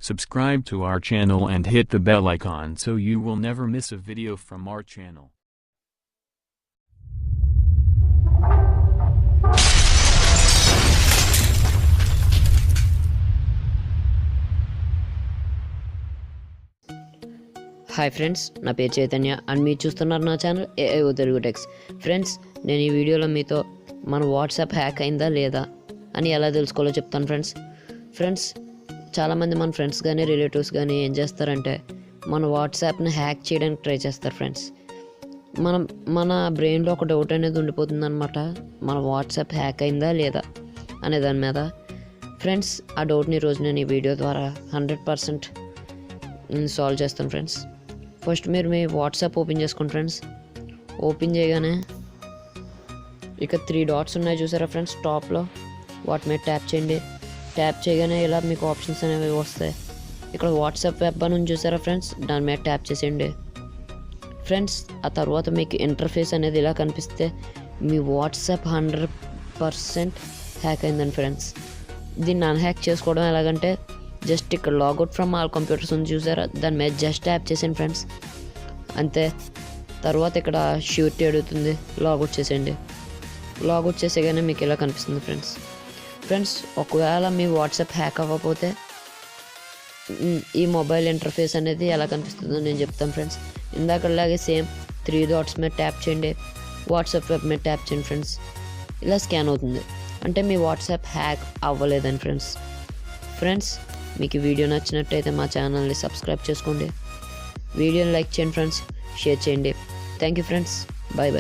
Subscribe to our channel and hit the bell icon so you will never miss a video from our channel. Hi friends, నా పేరు Chaitanya and మీరు చూస్తున్నారు నా channel A.I.O Telugu Techs. Friends, నేను ఈ వీడియోలో మీతో మన వాట్సాప్ హ్యాక్ అయిందా లేదా అని ఎలా తెలుసుకోవాలో చెప్తాను. ఫ్రెండ్స్ చాలామంది మన ఫ్రెండ్స్ కానీ రిలేటివ్స్ కానీ ఏం చేస్తారంటే మన వాట్సాప్ని హ్యాక్ చేయడానికి ట్రై చేస్తారు. ఫ్రెండ్స్, మన బ్రెయిన్లో ఒక డౌట్ అనేది ఉండిపోతుంది అనమాట, మన వాట్సాప్ హ్యాక్ అయిందా లేదా అనే దాని మీద. ఫ్రెండ్స్, ఆ డౌట్ని ఈరోజు నేను ఈ వీడియో ద్వారా 100% సాల్వ్ చేస్తాను. ఫ్రెండ్స్, ఫస్ట్ మీరు మీ వాట్సాప్ ఓపెన్ చేసుకోండి. ఫ్రెండ్స్, ఓపెన్ చేయగానే ఇక 3 డాట్స్ ఉన్నాయి చూసారా ఫ్రెండ్స్ టాప్లో, వాటి మీద ట్యాప్ చేయండి. ట్యాప్ చేయగానే ఇలా మీకు ఆప్షన్స్ అనేవి వస్తాయి. ఇక్కడ వాట్సాప్ వెబ్ అని చూసారా ఫ్రెండ్స్, దాని మీద ట్యాప్ చేసేయండి. ఫ్రెండ్స్, ఆ తర్వాత మీకు ఇంటర్ఫేస్ అనేది ఇలా కనిపిస్తే మీ వాట్సాప్ 100% హ్యాక్ అయిందండి. ఫ్రెండ్స్, దీన్ని అన్హ్యాక్ చేసుకోవడం ఎలాగంటే జస్ట్ ఇక్కడ లాగౌట్ ఫ్రమ్ ఆల్ కంప్యూటర్స్ ఉంది చూసారా, దాని మీద జస్ట్ ట్యాప్ చేసేయండి ఫ్రెండ్స్, అంతే. తర్వాత ఇక్కడ షూరిటీ అడుగుతుంది, లాగౌట్ చేసేయండి. లాగౌట్ చేసేగానే మీకు ఇలా కనిపిస్తుంది. ఫ్రెండ్స్, ఒకవేళ మీ వాట్సాప్ హ్యాక్ అవ్వకపోతే ఈ మొబైల్ ఇంటర్ఫేస్ అనేది ఎలా కనిపిస్తుందో నేను చెప్తాను. ఫ్రెండ్స్, ఇందాకలాగే సేమ్ 3 డాట్స్ మీద ట్యాప్ చేయండి, వాట్సాప్ వెబ్ మీద ట్యాప్ చేయండి. ఫ్రెండ్స్, ఇలా స్కాన్ అవుతుంది, అంటే మీ వాట్సాప్ హ్యాక్ అవ్వలేదండి. ఫ్రెండ్స్, మీకు ఈ వీడియో నచ్చినట్టయితే మా ఛానల్ని సబ్స్క్రైబ్ చేసుకోండి, వీడియోని లైక్ చేయండి ఫ్రెండ్స్, షేర్ చేయండి. Thank you friends, bye.